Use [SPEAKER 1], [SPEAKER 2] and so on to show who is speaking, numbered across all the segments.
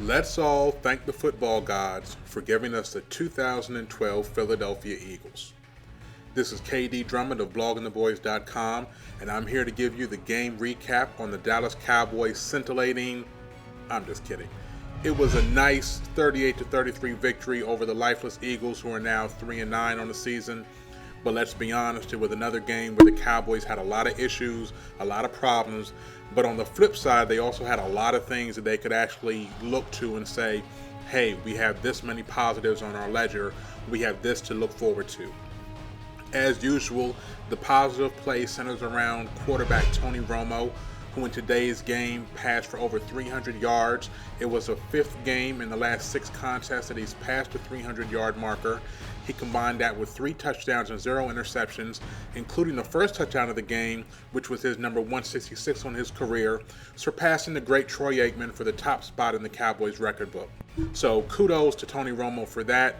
[SPEAKER 1] Let's all thank the football gods for giving us the 2012 Philadelphia Eagles. This is KD Drummond of bloggingtheboys.com, and I'm here to give you the game recap on the Dallas Cowboys scintillating. I'm just kidding. It was a nice 38-33 victory over the lifeless Eagles, who are now 3-9 on the season. But let's be honest, it was another game where the Cowboys had a lot of issues, a lot of problems. But on the flip side, they also had a lot of things that they could actually look to and say, hey, we have this many positives on our ledger. We have this to look forward to. As usual, the positive play centers around quarterback Tony Romo, who in today's game passed for over 300 yards. It was a fifth game in the last 6 contests that he's passed the 300-yard marker. He combined that with 3 touchdowns and 0 interceptions, including the first touchdown of the game, which was his number 166 on his career, surpassing the great Troy Aikman for the top spot in the Cowboys record book. So kudos to Tony Romo for that.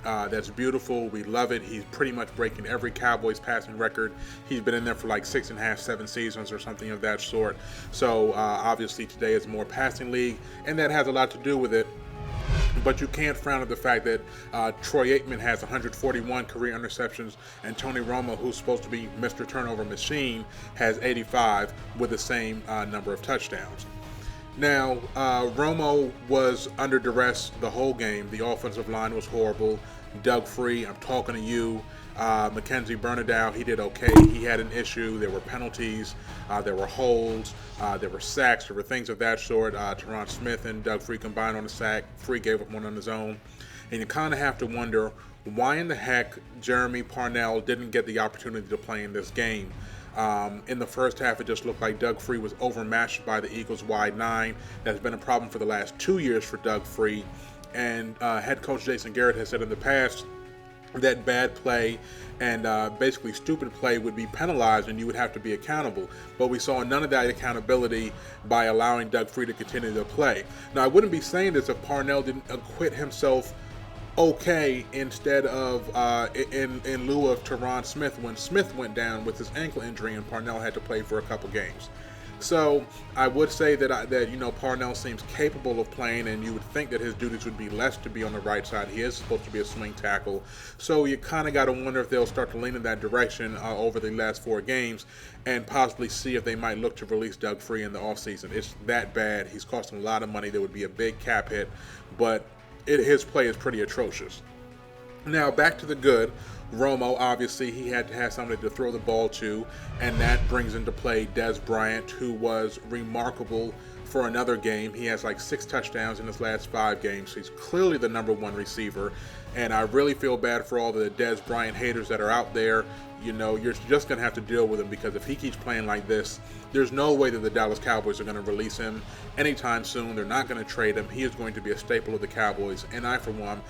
[SPEAKER 1] That's beautiful. We love it. He's pretty much breaking every Cowboys passing record. He's been in there for like 6.5, 7 seasons or something of that sort. So obviously today is a more passing league, and that has a lot to do with it. But you can't frown at the fact that Troy Aikman has 141 career interceptions, and Tony Romo, who's supposed to be Mr. Turnover Machine, has 85 with the same number of touchdowns. Now, Romo was under duress the whole game. The offensive line was horrible. Doug Free, I'm talking to you. Mackenzie Bernadow, he did okay. He had an issue. There were penalties. There were holds. There were sacks. There were things of that sort. Teron Smith and Doug Free combined on a sack. Free gave up one on his own. And you kind of have to wonder why in the heck Jeremy Parnell didn't get the opportunity to play in this game. In the first half, it just looked like Doug Free was overmatched by the Eagles' wide 9. That's been a problem for the last 2 years for Doug Free. And head coach Jason Garrett has said in the past that bad play and basically stupid play would be penalized and you would have to be accountable. But we saw none of that accountability by allowing Doug Free to continue to play. Now, I wouldn't be saying this if Parnell didn't acquit himself okay instead of in lieu of Teron Smith when Smith went down with his ankle injury and Parnell had to play for a couple games. So I would say that Parnell seems capable of playing, and you would think that his duties would be less to be on the right side. He is supposed to be a swing tackle, so you kind of got to wonder if they'll start to lean in that direction over the last 4 games, and possibly see if they might look to release Doug Free in the offseason. It's that bad. He's costing a lot of money. There would be a big cap hit, but his play is pretty atrocious. Now back to the good. Romo, obviously, he had to have somebody to throw the ball to, and that brings into play Dez Bryant, who was remarkable for another game. He has like 6 touchdowns in his last 5 games. He's clearly the number 1 receiver, and I really feel bad for all the Dez Bryant haters that are out there. You're just going to have to deal with him, because if he keeps playing like this, there's no way that the Dallas Cowboys are going to release him anytime soon. They're not going to trade him. He is going to be a staple of the Cowboys, and I, for one,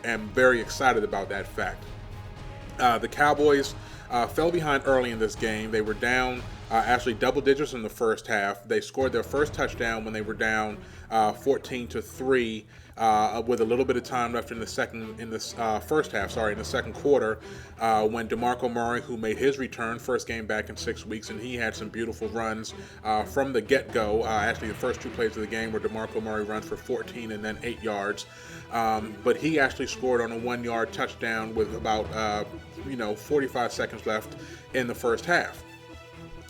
[SPEAKER 1] am very excited about that fact. The Cowboys fell behind early in this game. They were down actually double digits in the first half. They scored their first touchdown when they were down 14-3 with a little bit of time left in the second quarter, when DeMarco Murray, who made his return, first game back in 6 weeks, and he had some beautiful runs from the get-go. Actually, the first 2 plays of the game were DeMarco Murray runs for 14 and then 8 yards. But he actually scored on a 1-yard touchdown with about 45 seconds left in the first half.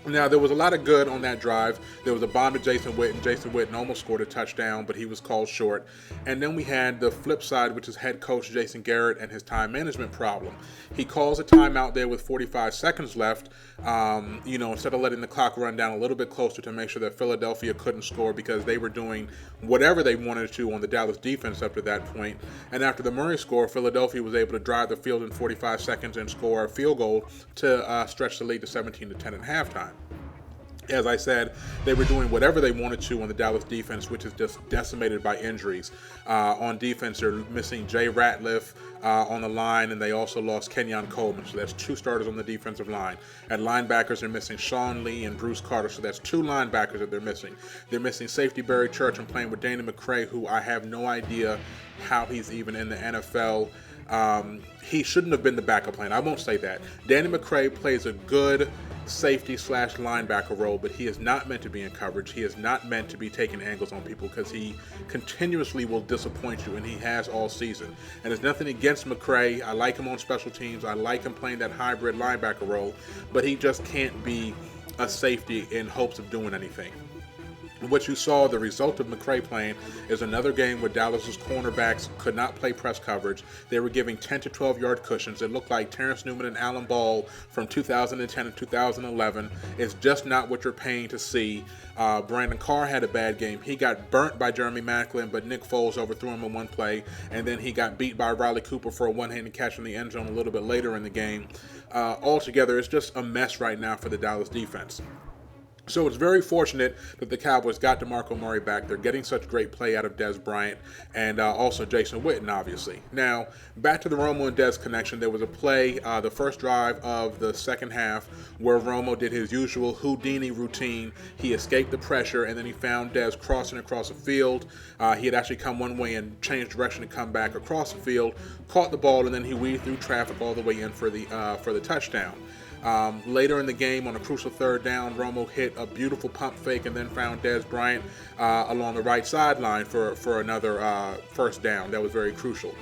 [SPEAKER 1] Now, there was a lot of good on that drive. There was a bomb to Jason Witten. Jason Witten almost scored a touchdown, but he was called short. And then we had the flip side, which is head coach Jason Garrett and his time management problem. He calls a timeout there with 45 seconds left, instead of letting the clock run down a little bit closer to make sure that Philadelphia couldn't score, because they were doing whatever they wanted to on the Dallas defense up to that point. And after the Murray score, Philadelphia was able to drive the field in 45 seconds and score a field goal to stretch the lead to 17-10 at halftime. As I said, they were doing whatever they wanted to on the Dallas defense, which is just decimated by injuries. On defense, they're missing Jay Ratliff on the line, and they also lost Kenyon Coleman. So that's 2 starters on the defensive line. At linebackers, they're missing Sean Lee and Bruce Carter. So that's 2 linebackers that they're missing. They're missing safety Barry Church and playing with Danny McCray, who I have no idea how he's even in the NFL. He shouldn't have been the backup plan. I won't say that. Danny McCray plays a good safety slash linebacker role, but he is not meant to be in coverage. He is not meant to be taking angles on people because he continuously will disappoint you, and he has all season. And there's nothing against McCray. I like him on special teams. I like him playing that hybrid linebacker role, but he just can't be a safety in hopes of doing anything. What you saw, the result of McCray playing, is another game where Dallas's cornerbacks could not play press coverage. They were giving 10 to 12 yard cushions. It looked like Terrence Newman and Alan Ball from 2010 and 2011. It's just not what you're paying to see. Brandon Carr had a bad game. He got burnt by Jeremy Maclin, but Nick Foles overthrew him in one play, and then he got beat by Riley Cooper for a one-handed catch in the end zone a little bit later in the game. Altogether, it's just a mess right now for the Dallas defense. So it's very fortunate that the Cowboys got DeMarco Murray back. They're getting such great play out of Dez Bryant and also Jason Witten, obviously. Now, back to the Romo and Dez connection. There was a play, the first drive of the second half, where Romo did his usual Houdini routine. He escaped the pressure, and then he found Dez crossing across the field. He had actually come one way and changed direction to come back across the field, caught the ball, and then he weaved through traffic all the way in for the touchdown. Later in the game, on a crucial third down, Romo hit a beautiful pump fake and then found Dez Bryant along the right sideline for another first down. That was very crucial.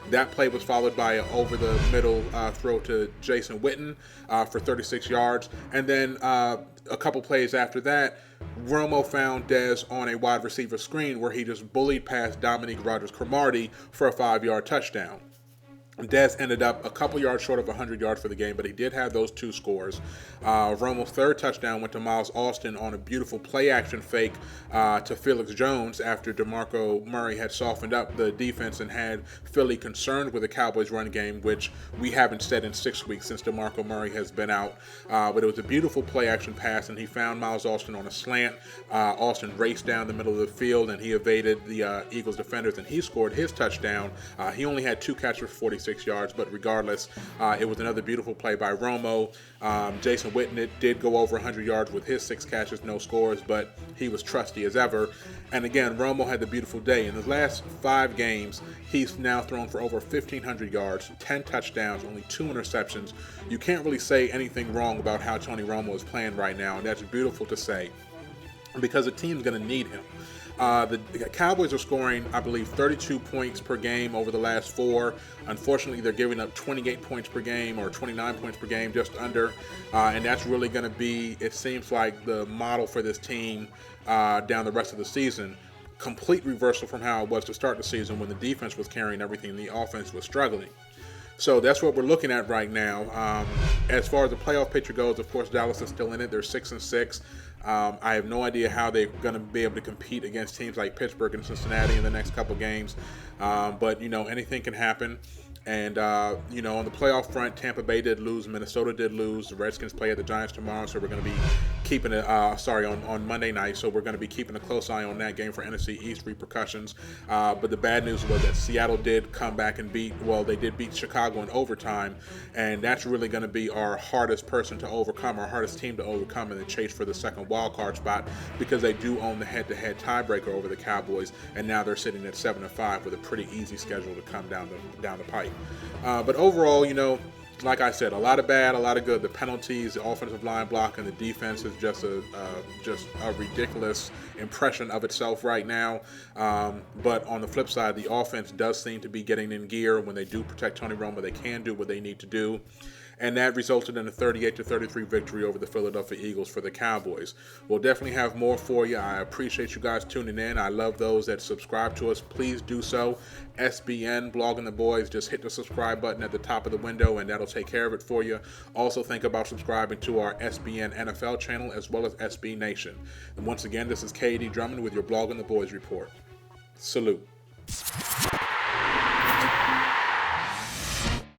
[SPEAKER 1] That play was followed by an over-the-middle throw to Jason Witten for 36 yards. And then a couple plays after that, Romo found Dez on a wide receiver screen where he just bullied past Dominique Rodgers-Cromartie for a 5-yard touchdown. Dez ended up a couple yards short of 100 yards for the game, but he did have those two scores. Romo's third touchdown went to Miles Austin on a beautiful play-action fake to Felix Jones after DeMarco Murray had softened up the defense and had Philly concerned with the Cowboys' run game, which we haven't said in 6 weeks since DeMarco Murray has been out. But it was a beautiful play-action pass, and he found Miles Austin on a slant. Austin raced down the middle of the field, and he evaded the Eagles defenders, and he scored his touchdown. He only had 2 catches for 46 yards, but regardless, it was another beautiful play by Romo. Jason Witten did go over 100 yards with his 6 catches, no scores, but he was trusty as ever. And again, Romo had the beautiful day. In his last 5 games, he's now thrown for over 1,500 yards, 10 touchdowns, only 2 interceptions. You can't really say anything wrong about how Tony Romo is playing right now, and that's beautiful to say because the team's going to need him. The Cowboys are scoring, I believe, 32 points per game over the last 4. Unfortunately, they're giving up 28 points per game or 29 points per game, just under. And that's really going to be, it seems like, the model for this team down the rest of the season. Complete reversal from how it was to start the season when the defense was carrying everything and the offense was struggling. So that's what we're looking at right now. As far as the playoff picture goes, of course, Dallas is still in it. They're 6-6. I have no idea how they're going to be able to compete against teams like Pittsburgh and Cincinnati in the next couple games. But, anything can happen. And, on the playoff front, Tampa Bay did lose. Minnesota did lose. The Redskins play at the Giants tomorrow, so we're going to be keeping it, on Monday night. So we're going to be keeping a close eye on that game for NFC East repercussions. But the bad news was that Seattle did come back and they did beat Chicago in overtime. And that's really going to be our hardest person to overcome, our hardest team to overcome in the chase for the second wild card spot, because they do own the head-to-head tiebreaker over the Cowboys. And now they're sitting at 7-5 with a pretty easy schedule to come down the pipe. But overall, like I said, a lot of bad, a lot of good. The penalties, the offensive line block, and the defense is just a ridiculous impression of itself right now. But on the flip side, the offense does seem to be getting in gear. When they do protect Tony Romo, they can do what they need to do. And that resulted in a 38-33 victory over the Philadelphia Eagles for the Cowboys. We'll definitely have more for you. I appreciate you guys tuning in. I love those that subscribe to us. Please do so. SBN, Blogging the Boys, just hit the subscribe button at the top of the window, and that'll take care of it for you. Also, think about subscribing to our SBN NFL channel as well as SB Nation. And once again, this is KD Drummond with your Blogging the Boys report. Salute.